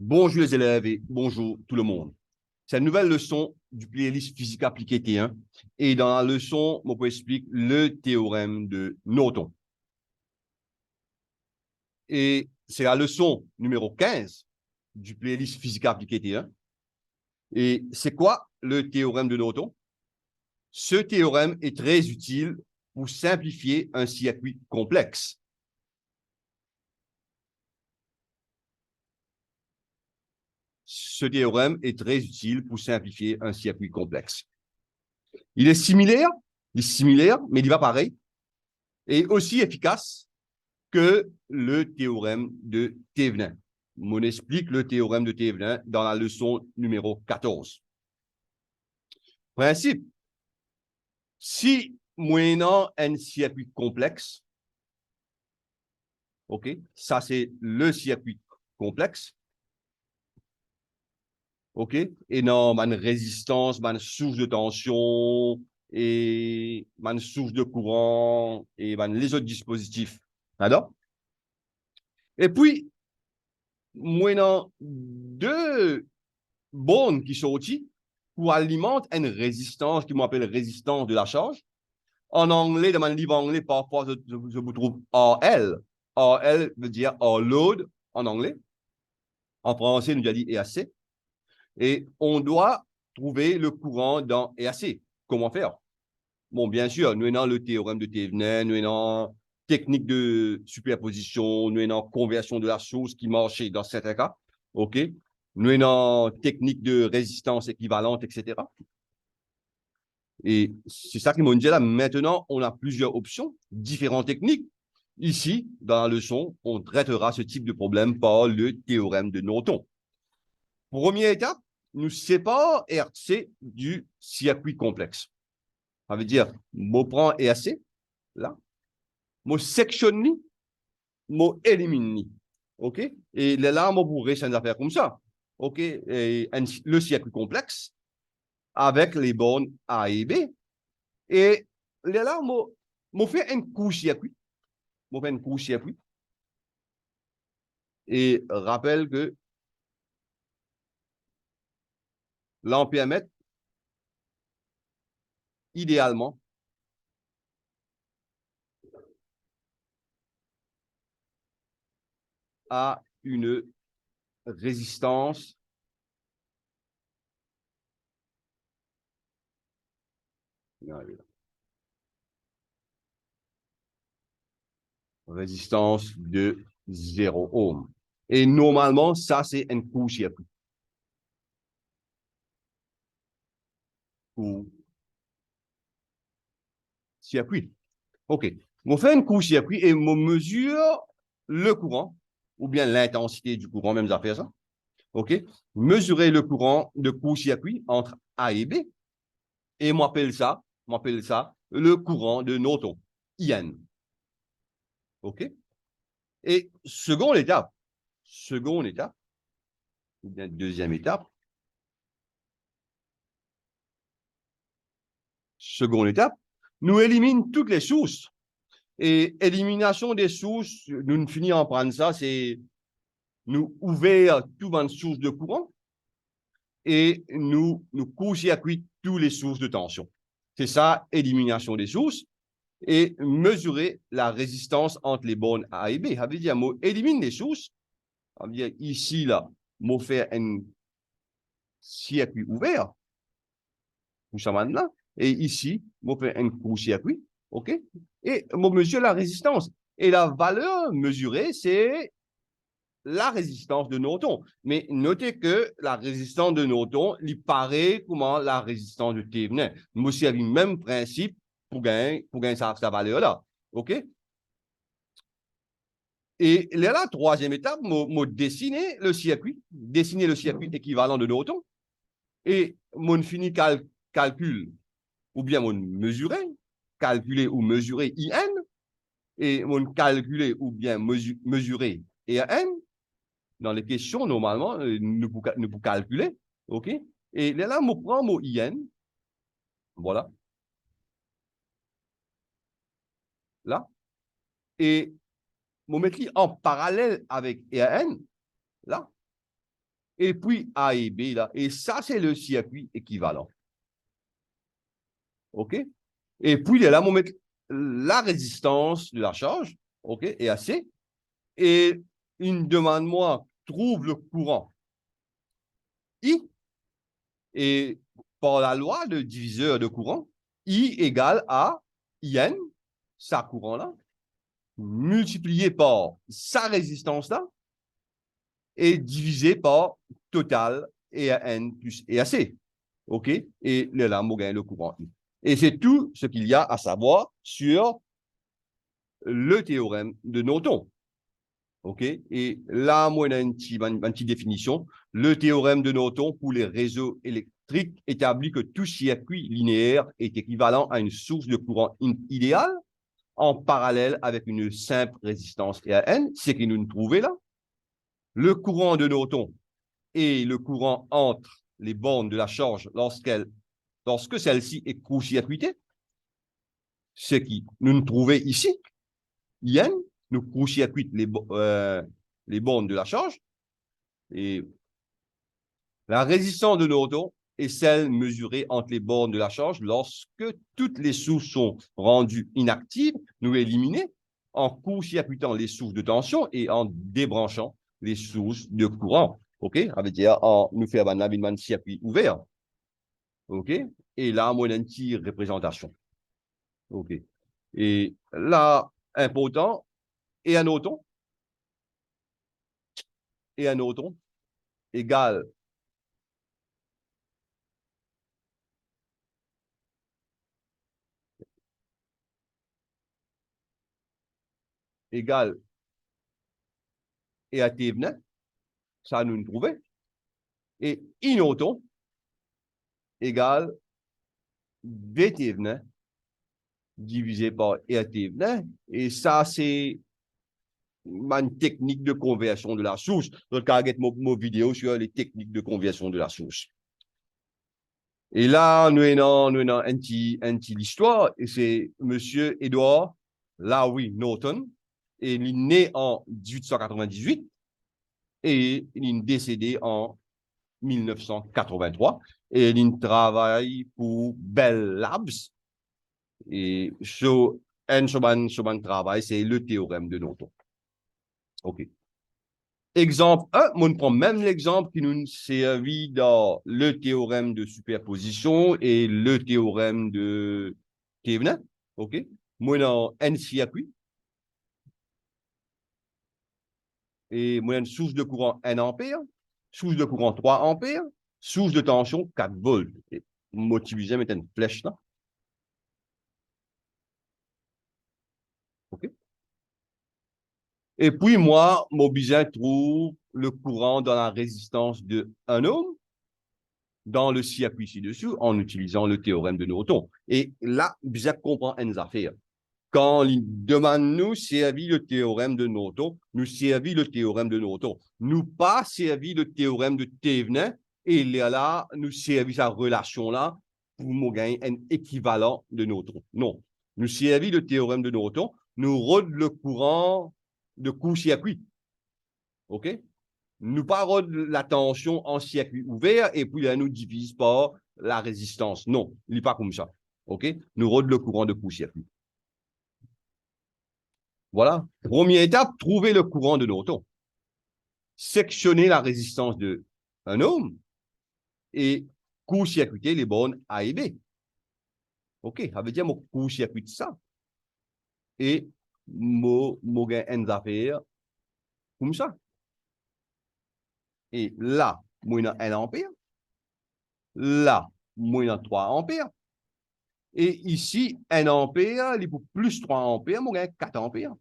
Bonjour les élèves et bonjour tout le monde. C'est une nouvelle leçon du playlist physique appliquée T1. Et dans la leçon, on explique le théorème de Norton. Et c'est la leçon numéro 15 du playlist physique appliquée T1. Et c'est quoi le théorème de Norton? Ce théorème est très utile pour simplifier un circuit complexe. Ce théorème est très utile pour simplifier un circuit complexe. Il est similaire, mais il n'est pas pareil, et aussi efficace que le théorème de Thévenin. On explique le théorème de Thévenin dans la leçon numéro 14. Principe, si moyennant un circuit complexe, ok, ça c'est le circuit complexe, ok, et non, une résistance, une source de tension, et une source de courant, et les autres dispositifs. Alors, et puis, moyennant deux bornes qui sont outils pour alimenter une résistance qui m'appelle résistance de la charge. En anglais, dans mon livre anglais, parfois, je vous trouve RL. RL veut dire R load en anglais. En français, nous a dit EAC. Et on doit trouver le courant dans EAC. Comment faire? Bon, bien sûr, nous avons le théorème de Thévenin, nous avons technique de superposition, nous avons conversion de la source qui marchait dans certains cas. OK? Nous avons technique de résistance équivalente, etc. Et c'est ça qu'ils m'ont dit là. Maintenant, on a plusieurs options, différentes techniques. Ici, dans la leçon, on traitera ce type de problème par le théorème de Norton. Première étape, nous séparons RC du circuit complexe. Ça veut dire, je prends RC, là, je sectionne, je élimine. OK? Et là, je pourrais faire une affaire comme ça. OK? Et le circuit complexe avec les bornes A et B. Et là, je fais un court-circuit. Je fais un court-circuit. Et rappelle que l'ampèremètre, idéalement, a une résistance de 0 ohm. Et normalement, ça, c'est un court-circuit. Court-circuit. OK. On fait un court-circuit et on mesure le courant, ou bien l'intensité du courant, même affaire ça. OK. Mesurer le courant de court-circuit entre A et B. Et on appelle ça le courant de Norton, IN. OK? Et seconde étape, ou bien deuxième étape, nous éliminons toutes les sources. Et élimination des sources, nous finissons en prendre ça, c'est nous ouvrir toute une source de courant et nous court-circuitons toutes les sources de tension. C'est ça, élimination des sources. Et mesurer la résistance entre les bornes A et B. Ça veut dire, on élimine les sources. Ça veut dire, ici, là, on fait un circuit ouvert, pour ça maintenant. Et ici, on fait un court-circuit, OK? Et on mesure la résistance. Et la valeur mesurée, c'est la résistance de Norton. Mais notez que la résistance de Norton, il paraît comment la résistance de Thévenin. Nous aussi avons le même principe pour gagner sa valeur-là. OK? Et là, la troisième étape, je dessiner le circuit équivalent de Norton. Et mon fini calcul, ou bien mon mesurer, calculer ou mesurer IN, et mon calculer ou bien mesurer EN. Dans les questions, normalement, nous pouvons calculer. OK? Et là, je prends mon IN. Voilà. Là. Et je mets en parallèle avec EN. Là. et puis A et B, là. Et ça, c'est le circuit équivalent. OK? Et puis, là, on met la résistance de la charge, OK, et AC. Et il demande, moi, trouve le courant I. Et par la loi de diviseur de courant, I égale à IN, sa courant-là, multiplié par sa résistance-là, et divisé par total EAN plus EAC. OK? Et là, on gagne le courant I. Et c'est tout ce qu'il y a à savoir sur le théorème de Norton. OK? Et là, moi, on a une petite définition. Le théorème de Norton pour les réseaux électriques établit que tout circuit linéaire est équivalent à une source de courant idéale en parallèle avec une simple résistance EAN. C'est ce que nous trouvons là. Le courant de Norton et le courant entre les bornes de la charge lorsque celle-ci est court-circuitée, ce qui nous trouvons ici, IN, nous court-circuite les bornes de la charge, et la résistance de Norton est celle mesurée entre les bornes de la charge lorsque toutes les sources sont rendues inactives, nous éliminons, en court-circuitant les sources de tension et en débranchant les sources de courant. OK? Ça veut dire, nous faisons un circuit ouvert. OK? Et là, on a une petite représentation. OK? Et là, important, et un auton, égale égale et à Thévenin, ça nous trouvait, et inoton égale V Thévenin divisé par E à Thévenin, et ça, c'est une technique de conversion de la source. Donc, quand mon vidéo sur les techniques de conversion de la source. Et là, nous avons un petit l'histoire, et c'est Monsieur Edward Lowry Norton, et il est né en 1898, et il est décédé en 1983, et il travaille pour Bell Labs, et son travail, c'est le théorème de Norton. OK. Exemple 1, on prend même l'exemple qui nous servit dans le théorème de superposition et le théorème de Thevenin. OK? Moi, dans N circuit, et moi, une source de courant 1 ampère, source de courant 3 ampères, source de tension 4 volts. Et motivisé mettre une flèche là. OK? Et puis, moi, mon besoin trouve le courant dans la résistance de 1 ohm dans le circuit ci-dessus en utilisant le théorème de Norton. Et là, besoin comprend une affaire. Quand il demande nous servir le théorème de Norton, nous servir le théorème de Norton. Nous pas servir le théorème de Thévenin et là, nous servir sa relation-là pour nous gagner un équivalent de Norton. Non. Nous servir le théorème de Norton, nous rôde le courant de court-circuit. OK? Nous pas la tension en circuit ouvert et puis là, nous divise par la résistance. Non, il n'est pas comme ça. OK? Nous rôde le courant de court-circuit. Voilà. Première étape, trouver le courant de Norton. Sectionner la résistance de 1 ohm et court-circuiter les bornes A et B. OK, ça veut dire que je court-circuite ça. Et je gagne une affaire comme ça. Et là, moi, j'ai 1 ampère. Là, moi, j'ai 3 ampères. Et ici, 1 ampère, il faut plus 3 ampères, moi, j'ai 4 ampères.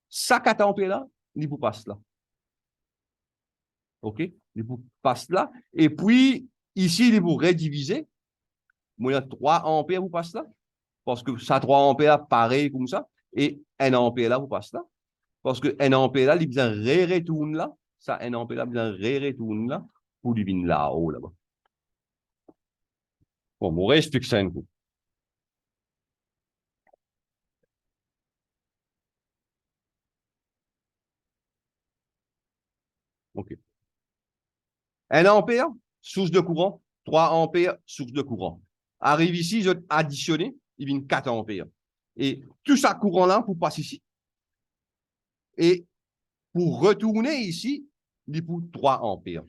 Ça, 4 ampères là, il vous passe là. OK? Il vous passe là. Et puis, ici, il vous rediviser. Moi, il y a 3 ampères vous passe là. Parce que ça, 3 ampères, pareil comme ça. Et 1 ampère là, vous passe là. Parce que 1 ampère là, il vient retourner là. Ça, 1 ampère là, il vient retourner là. Pour lui venir là-haut, là-bas. Bon, on explique ça un coup. OK. 1 ampère, source de courant, 3 ampères, source de courant. Arrive ici, je additionner, il vient 4 ampères. Et tout ça courant-là pour passer ici. Et pour retourner ici, il faut 3 ampères.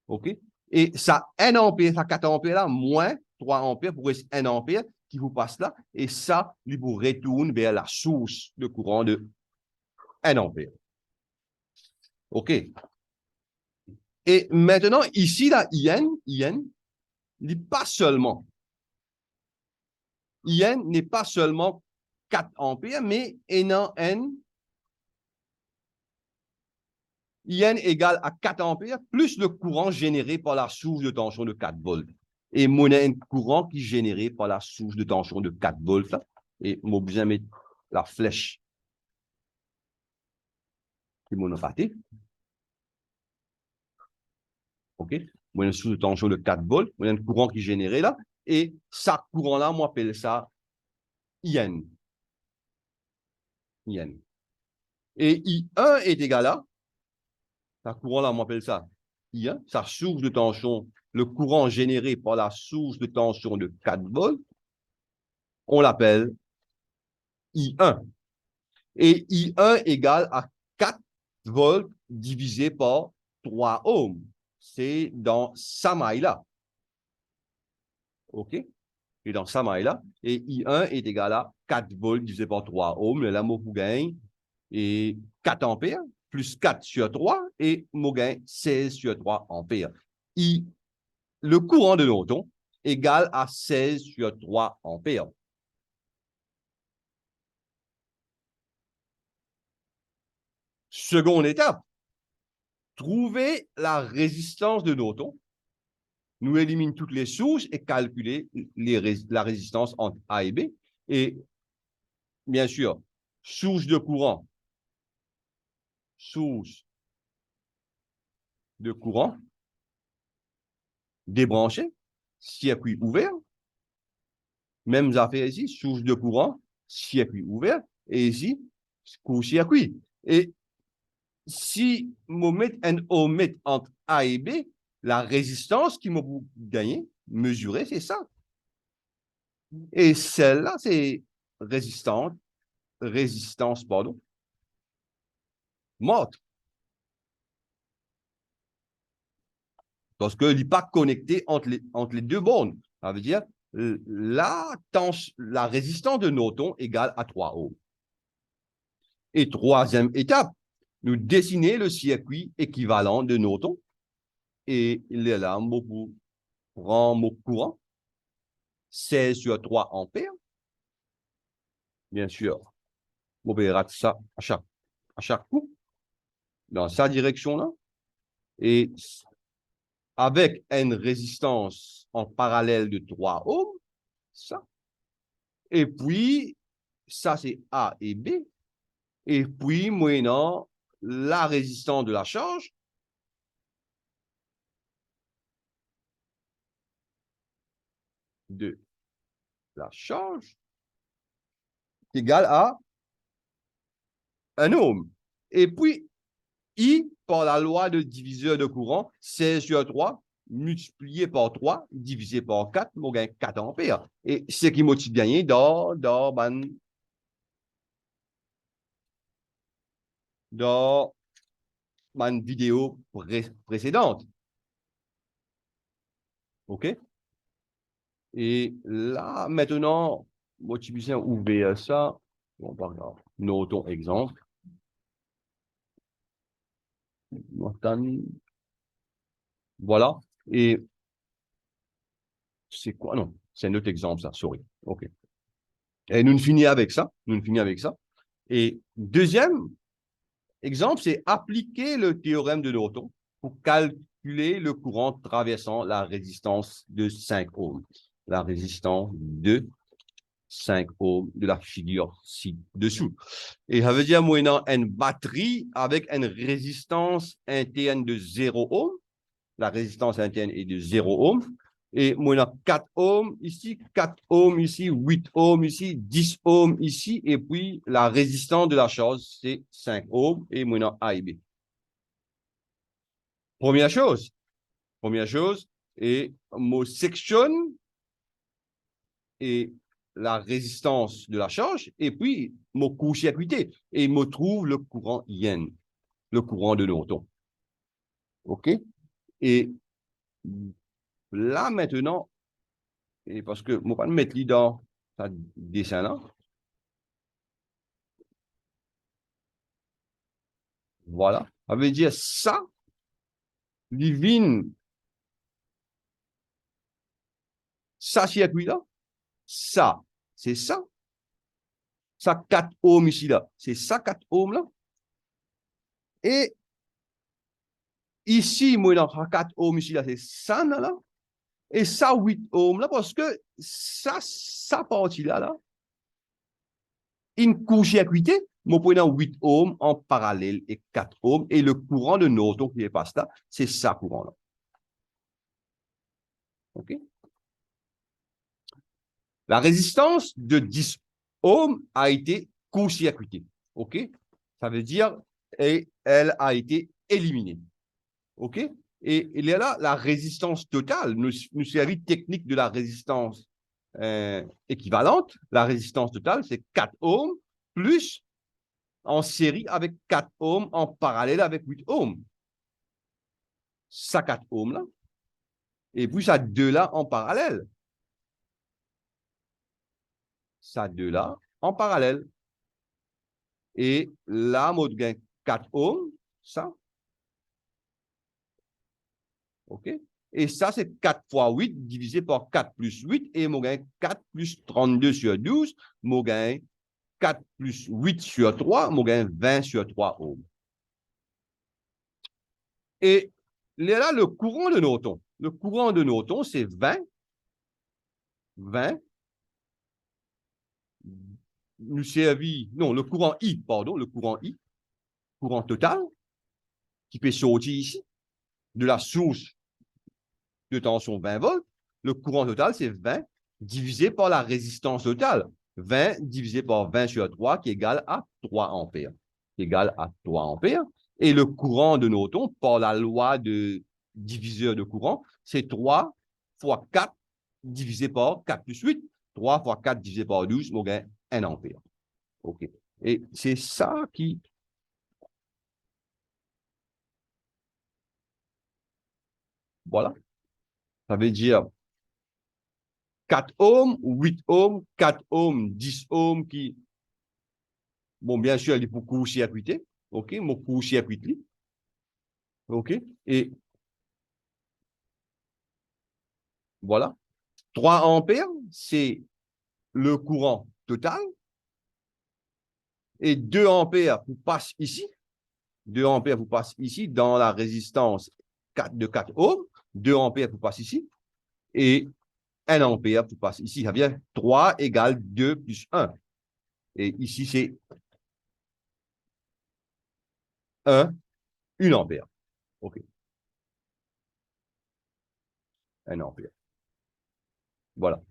OK? Et ça, 1 ampère, ça 4 ampères là, moins 3 ampères pour rester 1 ampère qui vous passe là. Et ça, il vous retourne vers la source de courant de 1 ampère. OK? Et maintenant, ici, là, IN n'est pas seulement, IN n'est pas seulement 4 ampères, mais N IN égale à 4 ampères plus le courant généré par la source de tension de 4 volts. Et mon un courant qui est généré par la source de tension de 4 volts. Là, et mon besoin mettre la flèche qui m'en a raté. OK? Moi, une source de tension de 4 volts, moi, un courant qui est généré là. Et ça courant-là, moi, appelle ça IN. IN. Et I1 est égal à, ça courant-là, moi, appelle ça I1, sa source de tension, le courant généré par la source de tension de 4 volts, on l'appelle I1. Et I1 égale à 4 volts divisé par 3 ohms. C'est dans sa maille-là. OK? Et dans sa maille-là. Et I1 est égal à 4 volts divisé par 3 ohms. Là, mon gain est 4 ampères, plus 4 sur 3, et mon gain 16 sur 3 ampères. Le courant de Norton égale à 16 sur 3 ampères. Seconde étape, trouver la résistance de Norton. Nous éliminons toutes les sources et calculer la résistance entre A et B. Et bien sûr, source de courant, débranché, circuit ouvert. Mêmes affaires ici, source de courant, circuit ouvert. Et ici, court-circuit. Et si je mets un ohmmètre entre A et B, la résistance qui m'a gagné, mesurer, c'est ça. Et celle-là, c'est résistance, morte. Parce qu'il n'est pas connecté entre les deux bornes. Ça veut dire la résistance de Norton égale à 3 ohms. Et troisième étape, nous dessiner le circuit équivalent de Norton. Et il est là, pour prendre mon courant, 16 sur 3 ampères. Bien sûr, on verra ça à chaque coup, dans sa direction-là. Et avec une résistance en parallèle de 3 ohms, ça. Et puis, ça, c'est A et B. Et puis, moyennant la résistance de la charge, égale à 1 ohm. Et puis, I, par la loi de diviseur de courant, 16 sur 3, multiplié par 3, divisé par 4, on gagne 4 ampères. Et ce qui m'a gagné dans ma vidéo précédente. OK? Et là, maintenant, moi, tu peux ouvrir ça. On va regarder. Notons exemple. Voilà. Et c'est quoi? Non, c'est un autre exemple, ça. Sorry. OK. Et nous finissons avec ça. Et deuxième exemple, c'est appliquer le théorème de Norton pour calculer le courant traversant la résistance de 5 ohms. La résistance de 5 ohms de la figure ci-dessous. Et ça veut dire, moyennant une batterie avec une résistance interne de 0 ohm, la résistance interne est de 0 ohm, et moyennant 4 ohms ici, 4 ohms ici, 8 ohms ici, 10 ohms ici, et puis la résistance de la charge, c'est 5 ohms, et moyennant A et B. Première chose, et me sectionne et la résistance de la charge, et puis mon court-circuité, et me trouve le courant yen, le courant de Norton. OK? Et là, maintenant, et parce que je ne vais pas me mettre dans ce dessin-là. Voilà. Ça veut dire ça, divine, ça circuit-là, ça, c'est ça. Ça 4 ohms ici, là. C'est ça 4 ohms, là. Et ici, moi, dans 4 ohms ici, là, c'est ça, là. Et ça, 8 ohms, là, parce que ça partie-là, là, une court-circuité, moi, prenant 8 ohms en parallèle et 4 ohms, et le courant de Norton qui passe là, c'est ça courant-là. OK? La résistance de 10 ohms a été court-circuitée. OK? Ça veut dire elle a été éliminée. OK? Et il y a là la résistance totale, une série technique de la résistance équivalente. La résistance totale, c'est 4 ohms plus en série avec 4 ohms en parallèle avec 8 ohms. Ça 4 ohms là. Et puis ça 2 là en parallèle. Ça 2 là en parallèle. Et là, moi, gain 4 ohms, ça. OK? Et ça, c'est 4 fois 8 divisé par 4 plus 8. Et moi, gain 4 plus 32 sur 12. Moi, gain 4 plus 8 sur 3. Moi, gain 20 sur 3 ohms. Et là, le courant de Norton. Le courant de Norton, c'est 20. Nous servit, non, le courant I, pardon, le courant I, courant total, qui peut sortir ici, de la source de tension 20 volts. Le courant total, c'est 20 divisé par la résistance totale. 20 divisé par 20 sur 3, qui est égal à 3 ampères. Qui est égal à 3 ampères. Et le courant de Norton, par la loi de diviseur de courant, c'est 3 fois 4 divisé par 4 plus 8. 3 fois 4 divisé par 12, on gagne 1 ampère. OK. Et c'est ça qui... Voilà. Ça veut dire 4 ohms, 8 ohms, 4 ohms, 10 ohms qui... Bon, bien sûr, il est pour court-circuiter. OK. Mon court-circuit. OK. Et voilà. 3 ampères, c'est le courant total. Et 2 ampères vous passe ici. 2 ampères vous passe ici dans la résistance de 4 ohms. 2 ampères vous passe ici. Et 1 ampère vous passe ici. Ça vient 3 égale 2 plus 1. Et ici, c'est 1 ampère. OK. 1 ampère. Voilà.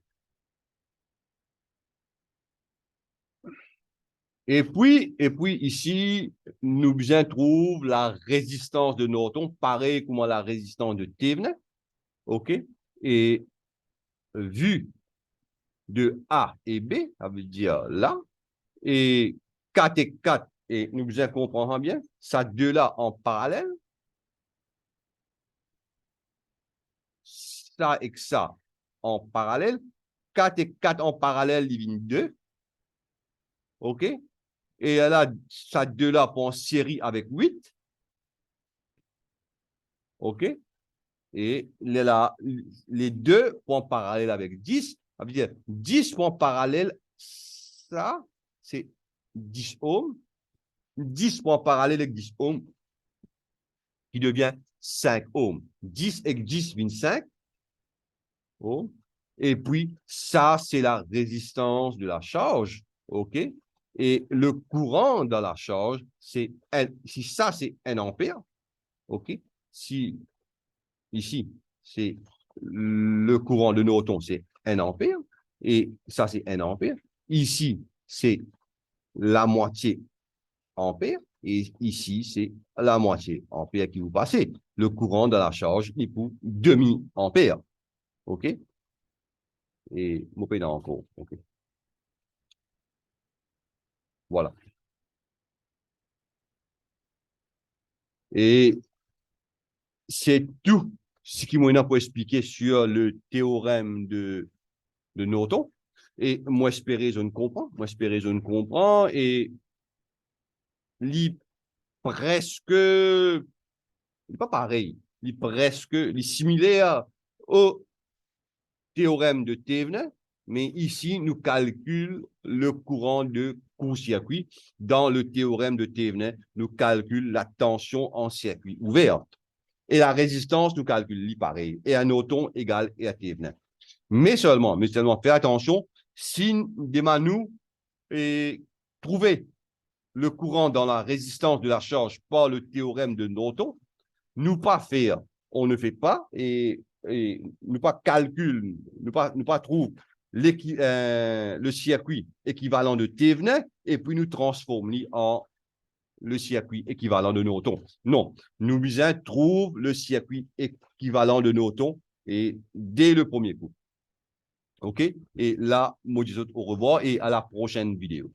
Et puis ici, nous bien trouve la résistance de Norton, pareil comme la résistance de Thevenin. OK? Et vu de A et B, ça veut dire là, et 4 et 4, et nous bien comprenons bien, ça deux là en parallèle, ça et ça en parallèle, 4 et 4 en parallèle divine 2, OK? Et là, ça deux là pour en série avec 8, OK? Et là, les deux points parallèles avec 10, ça veut dire 10 points parallèles, ça, c'est 10 ohms. 10 points parallèles avec 10 ohms, qui devient 5 ohms. 10 avec 10 devient 5 ohms. Et puis, ça, c'est la résistance de la charge. OK? Et le courant dans la charge, si ça, c'est 1 ampère. OK? Si ici, c'est le courant de Norton, c'est 1 ampère. Et ça, c'est 1 ampère. Ici, c'est la moitié ampère. Et ici, c'est la moitié ampère qui vous passez. Le courant de la charge est pour demi-ampère. OK? Et mon pays encore. OK? Voilà. Et c'est tout ce qui m'a pour expliquer sur le théorème de Norton. Et moi, espérer, je ne comprends. Moi, espérer, je ne comprends. Et lit presque, pas pareil, lit presque, lit similaire au théorème de Thévenin, mais ici, nous calculons le courant de court-circuit. Dans le théorème de Thévenin, nous calculons la tension en circuit ouvert. Et la résistance, nous calculons pareil. Et un Norton égale et à Thévenin. Mais seulement, fais attention, si nous et trouver le courant dans la résistance de la charge par le théorème de Norton, nous pas faire, on ne fait pas, et nous pas calcul, nous pas trouve le circuit équivalent de Thévenin, et puis nous transformer en le circuit équivalent de Norton. Non, nous besoin trouve le circuit équivalent de Norton, et dès le premier coup. OK? Et là, moi, je dis au revoir et à la prochaine vidéo.